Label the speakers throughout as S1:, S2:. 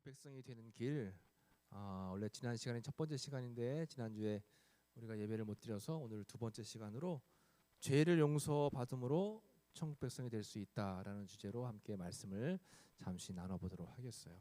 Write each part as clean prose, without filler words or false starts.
S1: 천국 백성이 되는 길. 원래 지난 시간이 첫 번째 시간인데 지난주에 우리가 예배를 못 드려서 오늘 두 번째 시간으로 죄를 용서받음으로 천국 백성이 될 수 있다라는 주제로 함께 말씀을 잠시 나눠보도록 하겠어요.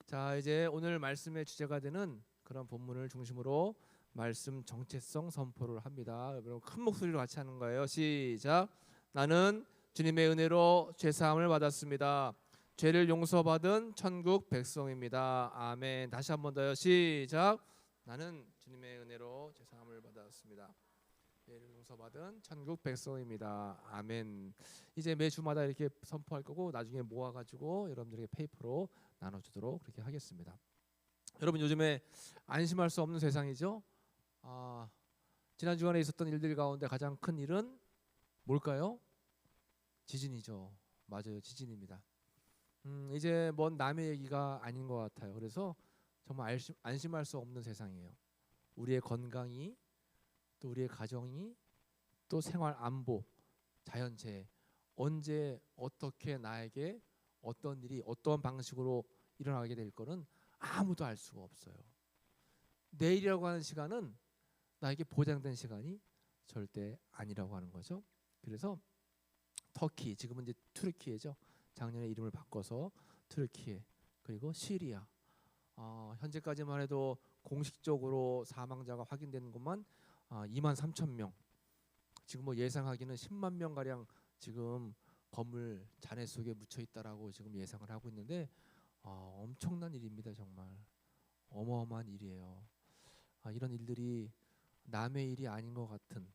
S1: 자, 이제 오늘 말씀의 주제가 되는 그런 본문을 중심으로 말씀 정체성 선포를 합니다. 여러분 큰 목소리로 같이 하는 거예요. 시작. 나는 주님의 은혜로 죄사함을 받았습니다. 죄를 용서받은 천국 백성입니다. 아멘. 다시 한 번 더요. 시작. 나는 주님의 은혜로 죄사함을 받았습니다. 죄를 용서받은 천국 백성입니다. 아멘. 이제 매주마다 이렇게 선포할 거고 나중에 모아가지고 여러분들에게 페이퍼로 나눠주도록 그렇게 하겠습니다. 여러분 요즘에 안심할 수 없는 세상이죠. 지난 주간에 있었던 일들 가운데 가장 큰 일은 뭘까요? 지진이죠. 맞아요. 지진입니다. 이제 먼 남의 얘기가 아닌 것 같아요. 그래서 정말 안심할 수 없는 세상이에요. 우리의 건강이, 또 우리의 가정이, 또 생활 안보, 자연재해, 언제 어떻게 나에게 어떤 일이 어떤 방식으로 일어나게 될 거는 아무도 알 수가 없어요. 내일이라고 하는 시간은 나에게 보장된 시간이 절대 아니라고 하는 거죠. 그래서 터키, 지금은 이제 투르키예죠. 작년에 이름을 바꿔서 투르키예, 그리고 시리아. 현재까지만 해도 공식적으로 사망자가 확인되는 것만 2만 3천 명. 지금 뭐 예상하기는 10만 명 가량 지금 건물 잔해 속에 묻혀 있다라고 지금 예상을 하고 있는데 엄청난 일입니다. 정말 어마어마한 일이에요. 이런 일들이 남의 일이 아닌 것 같은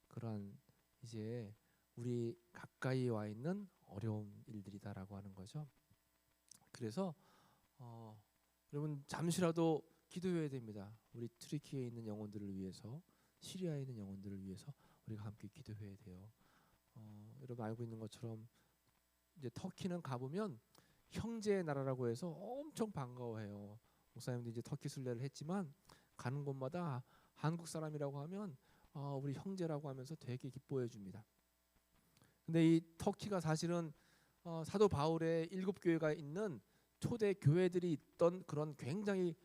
S1: 그런 이제 우리 가까이 와 있는 어려운 일들이다라고 하는 거죠. 그래서 여러분 잠시라도 기도해야 됩니다. 우리 트리키에 있는 영혼들을 위해서, 시리아에 있는 영혼들을 위해서 우리가 함께 기도해야 돼요. 여러분 알고 있는 것처럼 이제 터키는 가보면 형제의 나라라고 해서 엄청 반가워해요. 목사님도 이제 터키 순례를 했지만 가는 곳마다 한국 사람이라고 하면 우리 형제라고 하면서 되게 기뻐해 줍니다. 근데 이 터키가 사실은 사도 바울의 7교회가 있는 초대 교회들이 있던 그런 굉장히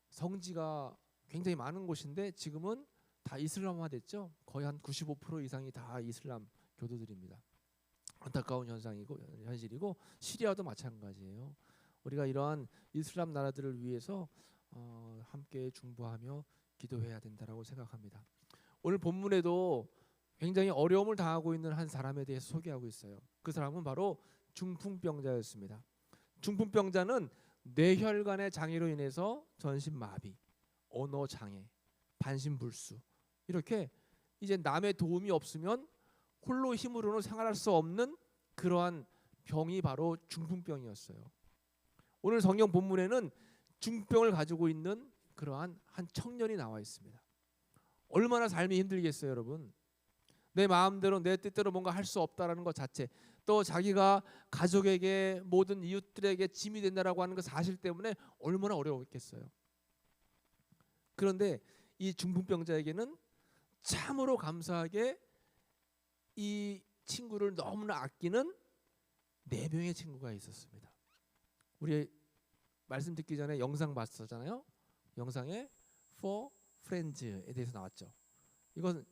S1: 성지가 굉장히 많은 곳인데 지금은 다 이슬람화됐죠. 거의 한 95% 이상이 다 이슬람 교도들입니다. 안타까운 현실이고 시리아도 마찬가지예요. 우리가 이러한 이슬람 나라들을 위해서 함께 중보하며 기도해야 된다라고 생각합니다. 오늘 본문에도 굉장히 어려움을 당하고 있는 한 사람에 대해서 소개하고 있어요. 그 사람은 바로 중풍병자였습니다. 중풍병자는 뇌혈관의 장애로 인해서 전신마비, 언어장애, 반신불수, 이렇게 이제 남의 도움이 없으면 홀로 힘으로는 생활할 수 없는 그러한 병이 바로 중풍병이었어요. 오늘 성경 본문에는 중풍병을 가지고 있는 그러한 한 청년이 나와 있습니다. 얼마나 삶이 힘들겠어요, 여러분. 내 마음대로 내 뜻대로 뭔가 할 수 없다라는 것 자체, 또 자기가 가족에게 모든 이웃들에게 짐이 된다라고 하는 그 사실 때문에 얼마나 어려웠겠어요. 그런데 이 중풍병자에게는 참으로 감사하게 이 친구를 너무나 아끼는 4명의 친구가 있었습니다. 우리 말씀 듣기 전에 영상 봤었잖아요. 영상에 For Friends에 대해서 나왔죠. 이건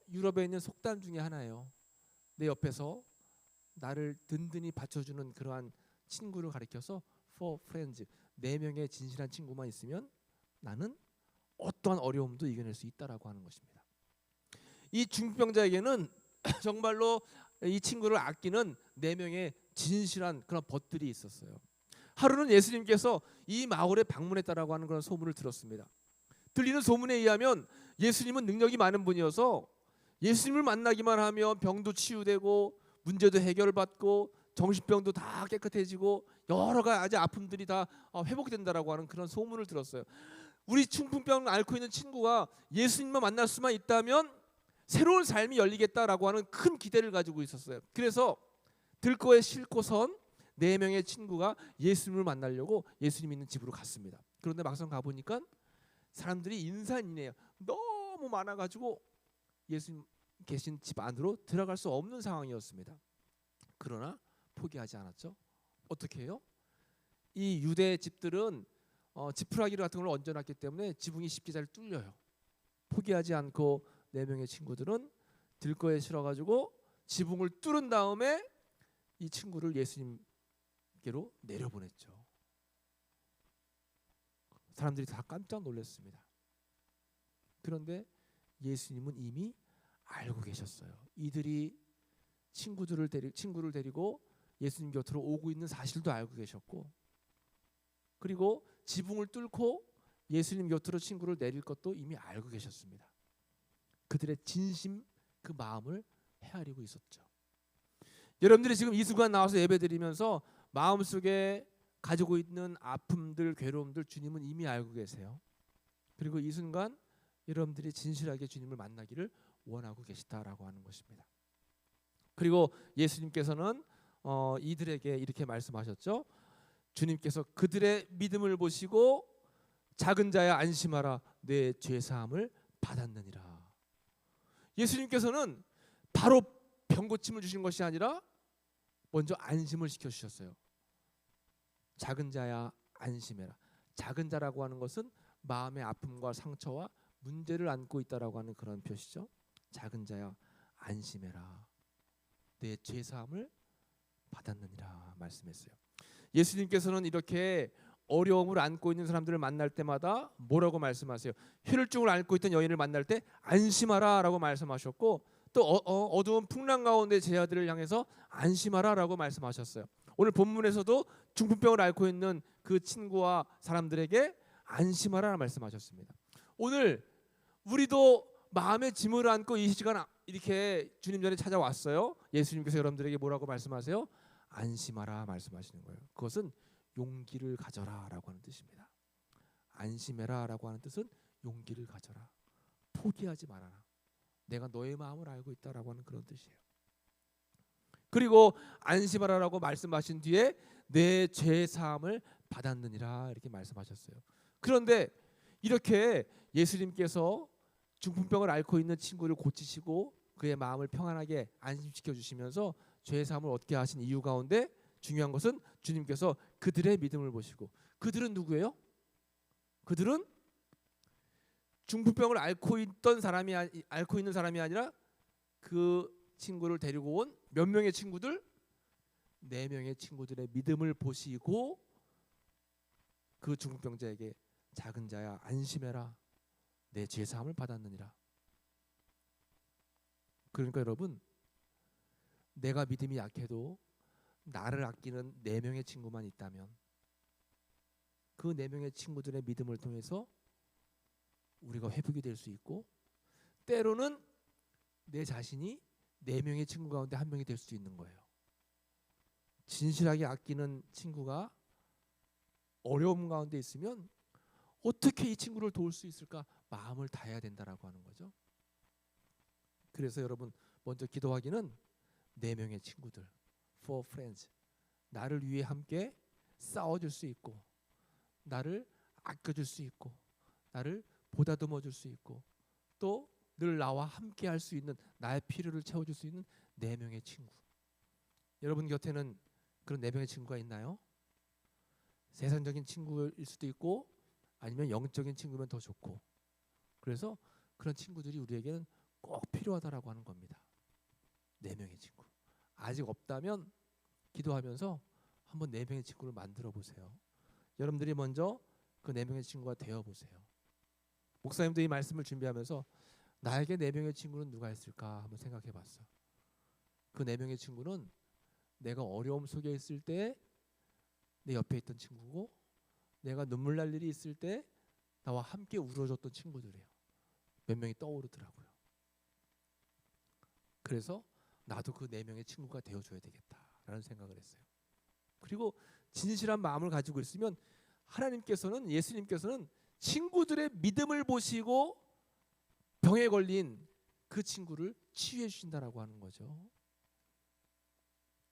S1: 유럽에 있는 속담 중에 하나예요. 내 옆에서 나를 든든히 받쳐주는 그러한 친구를 가리켜서 For Friends, 4명의 진실한 친구만 있으면 나는 어떠한 어려움도 이겨낼 수 있다라고 하는 것입니다. 이 중풍병자에게는 정말로 이 친구를 아끼는 4명의 진실한 그런 벗들이 있었어요. 하루는 예수님께서 이 마을에 방문했다라고 하는 그런 소문을 들었습니다. 들리는 소문에 의하면 예수님은 능력이 많은 분이어서 예수님을 만나기만 하면 병도 치유되고 문제도 해결받고 정신병도 다 깨끗해지고 여러 가지 아픔들이 다 회복된다라고 하는 그런 소문을 들었어요. 우리 중풍병을 앓고 있는 친구가 예수님만 만날 수만 있다면 새로운 삶이 열리겠다라고 하는 큰 기대를 가지고 있었어요. 그래서 들거에 싣고선 4명의 친구가 예수님을 만나려고 예수님 있는 집으로 갔습니다. 그런데 막상 가보니까 사람들이 인산이네요. 너무 많아가지고 예수님 계신 집 안으로 들어갈 수 없는 상황이었습니다. 그러나 포기하지 않았죠. 어떻게 해요? 이 유대 집들은 지푸라기 같은 걸 얹어놨기 때문에 지붕이 쉽게 잘 뚫려요. 포기하지 않고 네 명의 친구들은 들거에 실어가지고 지붕을 뚫은 다음에 이 친구를 예수님께로 내려보냈죠. 사람들이 다 깜짝 놀랐습니다. 그런데 예수님은 이미 알고 계셨어요. 이들이 친구를 데리고 예수님 곁으로 오고 있는 사실도 알고 계셨고, 그리고 지붕을 뚫고 예수님 곁으로 친구를 내릴 것도 이미 알고 계셨습니다. 그들의 진심, 그 마음을 헤아리고 있었죠. 여러분들이 지금 이 순간 나와서 예배드리면서 마음속에 가지고 있는 아픔들, 괴로움들 주님은 이미 알고 계세요. 그리고 이 순간 여러분들이 진실하게 주님을 만나기를 원하고 계시다라고 하는 것입니다. 그리고 예수님께서는 이들에게 이렇게 말씀하셨죠. 주님께서 그들의 믿음을 보시고 작은 자야 안심하라, 내 죄 사함을 받았느니라. 예수님께서는 바로 병고침을 주신 것이 아니라 먼저 안심을 시켜주셨어요. 작은 자야 안심해라. 작은 자라고 하는 것은 마음의 아픔과 상처와 문제를 안고 있다라고 하는 그런 표시죠. 작은 자야 안심해라, 내 죄 사함을 받았느니라 말씀했어요. 예수님께서는 이렇게 어려움을 안고 있는 사람들을 만날 때마다 뭐라고 말씀하세요? 혈증을 앓고 있던 여인을 만날 때 안심하라 라고 말씀하셨고, 또 어두운 풍랑 가운데 제 아들을 향해서 안심하라 라고 말씀하셨어요. 오늘 본문에서도 중풍병을 앓고 있는 그 친구와 사람들에게 안심하라 말씀하셨습니다. 오늘 우리도 마음의 짐을 안고 이 시간 이렇게 주님 전에 찾아왔어요. 예수님께서 여러분들에게 뭐라고 말씀하세요? 안심하라 말씀하시는 거예요. 그것은 용기를 가져라 라고 하는 뜻입니다. 안심해라 라고 하는 뜻은 용기를 가져라, 포기하지 말아라, 내가 너의 마음을 알고 있다라고 하는 그런 뜻이에요. 그리고 안심하라 라고 말씀하신 뒤에 내 죄 사함을 받았느니라 이렇게 말씀하셨어요. 그런데 이렇게 예수님께서 중풍병을 앓고 있는 친구를 고치시고 그의 마음을 평안하게 안심시켜 주시면서 죄 사함을 얻게 하신 이유 가운데 중요한 것은 주님께서 그들의 믿음을 보시고, 그들은 누구예요? 그들은 중풍병을 앓고 있는 사람이 아니라 그 친구를 데리고 온 몇 명의 친구들? 4명의 친구들의 믿음을 보시고 그 중풍병자에게 작은 자야 안심해라, 내 죄 사함을 받았느니라. 그러니까 여러분, 내가 믿음이 약해도 나를 아끼는 4명의 친구만 있다면 그 4명의 친구들의 믿음을 통해서 우리가 회복이 될 수 있고, 때로는 내 자신이 4명의 친구 가운데 한 명이 될 수 있는 거예요. 진실하게 아끼는 친구가 어려움 가운데 있으면 어떻게 이 친구를 도울 수 있을까 마음을 다해야 된다라고 하는 거죠. 그래서 여러분, 먼저 기도하기는 4명의 친구들, for friends, 나를 위해 함께 싸워줄 수 있고, 나를 아껴줄 수 있고, 나를 보다듬어 줄 수 있고, 또 늘 나와 함께 할 수 있는, 나의 필요를 채워줄 수 있는 4명의 친구. 여러분 곁에는 그런 4명의 친구가 있나요? 세상적인 친구일 수도 있고 아니면 영적인 친구면 더 좋고, 그래서 그런 친구들이 우리에게는 꼭 필요하다라고 하는 겁니다. 4명의 친구. 아직 없다면 기도하면서 한번 4명의 친구를 만들어 보세요. 여러분들이 먼저 그 4명의 친구가 되어 보세요. 목사님도 이 말씀을 준비하면서 나에게 4명의 친구는 누가 있을까 한번 생각해 봤어. 그 4명의 친구는 내가 어려움 속에 있을 때 내 옆에 있던 친구고, 내가 눈물 날 일이 있을 때 나와 함께 울어줬던 친구들이에요. 몇 명이 떠오르더라고요. 그래서 나도 그 4명의 친구가 되어줘야 되겠다라는 생각을 했어요. 그리고 진실한 마음을 가지고 있으면 하나님께서는, 예수님께서는 친구들의 믿음을 보시고 병에 걸린 그 친구를 치유해 주신다라고 하는 거죠.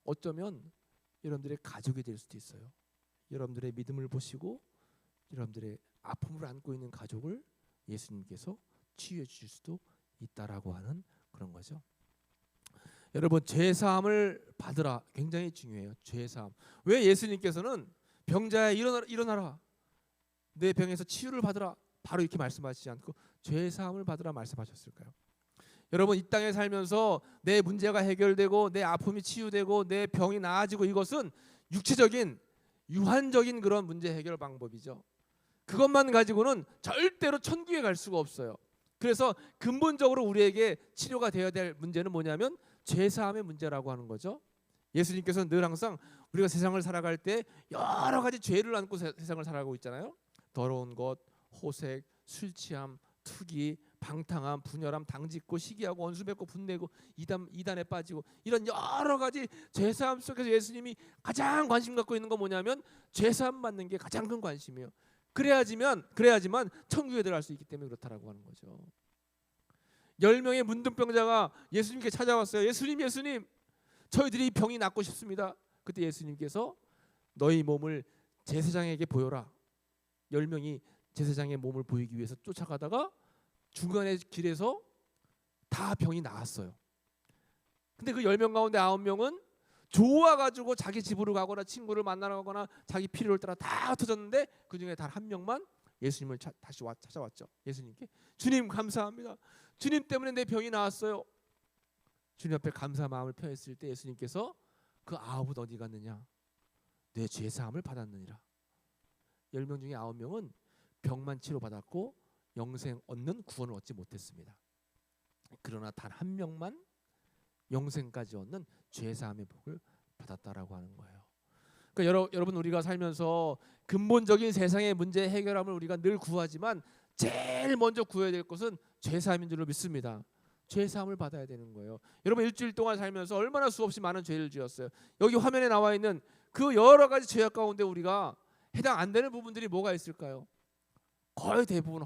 S1: 어쩌면 여러분들의 가족이 될 수도 있어요. 여러분들의 믿음을 보시고 여러분들의 아픔을 안고 있는 가족을 예수님께서 치유해 주실 수도 있다라고 하는 그런 거죠. 여러분, 죄 사함을 받으라 굉장히 중요해요. 죄 사함. 왜 예수님께서는 병자야 일어나라. 내 병에서 치유를 받으라. 바로 이렇게 말씀하시지 않고 죄 사함을 받으라 말씀하셨을까요? 여러분, 이 땅에 살면서 내 문제가 해결되고 내 아픔이 치유되고 내 병이 나아지고, 이것은 육체적인 유한적인 그런 문제 해결 방법이죠. 그것만 가지고는 절대로 천국에 갈 수가 없어요. 그래서 근본적으로 우리에게 치료가 되어야 될 문제는 뭐냐면 죄사함의 문제라고 하는 거죠. 예수님께서는 늘 항상 우리가 세상을 살아갈 때 여러 가지 죄를 안고 세상을 살아가고 있잖아요. 더러운 것, 호색, 술 취함, 투기, 방탕함, 분열함, 당짓고 시기하고 원수 맺고 분내고 이단에 빠지고, 이런 여러 가지 죄사함 속에서 예수님이 가장 관심 갖고 있는 건 뭐냐면 죄사함 받는 게 가장 큰 관심이에요. 그래야지만 천국에 들어갈 수 있기 때문에 그렇다라고 하는 거죠. 10명의 문둥병자가 예수님께 찾아왔어요. 예수님, 저희들이 병이 낫고 싶습니다. 그때 예수님께서 너희 몸을 제사장에게 보여라. 10명이 제사장의 몸을 보이기 위해서 쫓아가다가 중간에 길에서 다 병이 나았어요. 근데 그 10명 가운데 9명은 좋아가지고 자기 집으로 가거나 친구를 만나러 가거나 자기 필요를 따라 다 흩어졌는데, 그중에 단 한 명만 예수님을 다시 찾아왔죠. 예수님께 주님 감사합니다. 주님 때문에 내 병이 나았어요. 주님 앞에 감사 마음을 표했을 때 예수님께서 그 9은 어디 갔느냐? 내 죄사함을 받았느니라. 10명 중에 9명은 병만 치료받았고 영생 얻는 구원을 얻지 못했습니다. 그러나 단 한 명만 영생까지 얻는 죄사함의 복을 받았다라고 하는 거예요. 그러니까 여러분, 우리가 살면서 근본적인 세상의 문제 해결함을 우리가 늘 구하지만 제일 먼저 구해야 될 것은 죄사함인 줄로 믿습니다. 죄사함을 받아야 되는 거예요. 여러분, 일주일 동안 살면서 얼마나 수없이 많은 죄를 지었어요. 여기 화면에 나와 있는 그 여러 가지 죄악 가운데 우리가 해당 안 되는 부분들이 뭐가 있을까요? 거의 대부분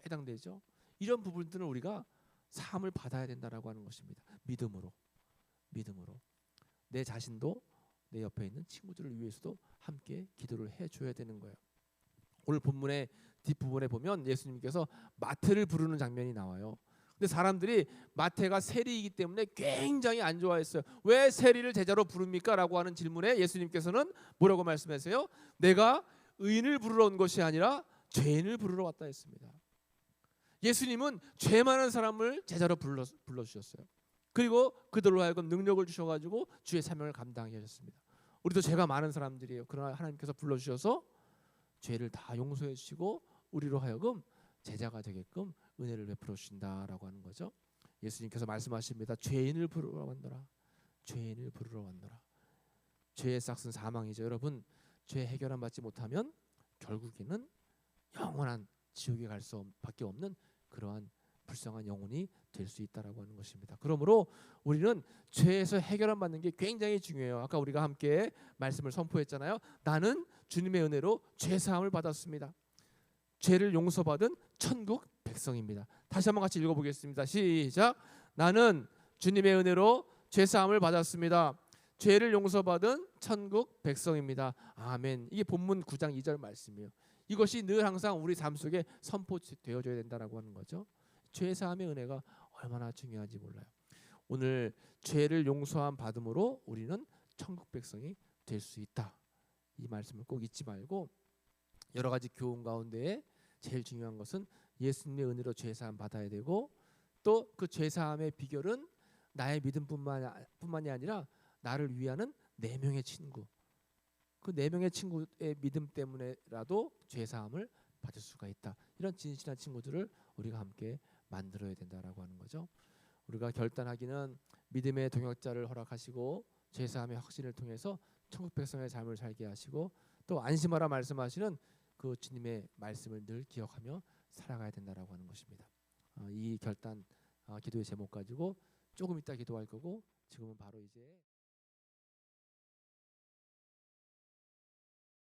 S1: 해당되죠. 이런 부분들은 우리가 사함을 받아야 된다라고 하는 것입니다. 믿음으로 내 자신도 내 옆에 있는 친구들을 위해서도 함께 기도를 해줘야 되는 거예요. 오늘 본문의 뒷부분에 보면 예수님께서 마태를 부르는 장면이 나와요. 근데 사람들이 마태가 세리이기 때문에 굉장히 안 좋아했어요. 왜 세리를 제자로 부릅니까? 라고 하는 질문에 예수님께서는 뭐라고 말씀하세요? 내가 의인을 부르러 온 것이 아니라 죄인을 부르러 왔다 했습니다. 예수님은 죄 많은 사람을 제자로 불러주셨어요. 그리고 그들로 하여금 능력을 주셔가지고 주의 사명을 감당하게 하셨습니다. 우리도 죄가 많은 사람들이에요. 그러나 하나님께서 불러주셔서 죄를 다 용서해 주시고 우리로 하여금 제자가 되게끔 은혜를 베풀어 주신다라고 하는 거죠. 예수님께서 말씀하십니다. 죄인을 부르러 왔노라. 죄인을 부르러 왔노라. 죄의 싹은 사망이죠. 여러분, 죄 해결함 받지 못하면 결국에는 영원한 지옥에 갈 수밖에 없는 그러한 불쌍한 영혼이 될 수 있다라고 하는 것입니다. 그러므로 우리는 죄에서 해결함 받는 게 굉장히 중요해요. 아까 우리가 함께 말씀을 선포했잖아요. 나는 주님의 은혜로 죄 사함을 받았습니다. 죄를 용서받은 천국 백성입니다. 다시 한번 같이 읽어보겠습니다. 시작. 나는 주님의 은혜로 죄 사함을 받았습니다. 죄를 용서받은 천국 백성입니다. 아멘. 이게 본문 9장 2절 말씀이에요. 이것이 늘 항상 우리 삶 속에 선포되어져야 된다라고 하는 거죠. 죄 사함의 은혜가 얼마나 중요한지 몰라요. 오늘 죄를 용서함 받음으로 우리는 천국 백성이 될 수 있다. 이 말씀을 꼭 잊지 말고, 여러 가지 교훈 가운데 제일 중요한 것은 예수님의 은혜로 죄 사함 받아야 되고, 또 그 죄 사함의 비결은 나의 믿음뿐만이 아니라 나를 위하는 4명의 친구, 그 4명의 친구의 믿음 때문에라도 죄 사함을 받을 수가 있다. 이런 진실한 친구들을 우리가 함께 만들어야 된다라고 하는 거죠. 우리가 결단하기는 믿음의 동역자를 허락하시고 죄 사함의 확신을 통해서 천국 백성의 삶을 살게 하시고, 또 안심하라 말씀하시는 그 주님의 말씀을 늘 기억하며 살아가야 된다라고 하는 것입니다. 이 결단 기도의 제목 가지고 조금 이따 기도할 거고, 지금은 바로 이제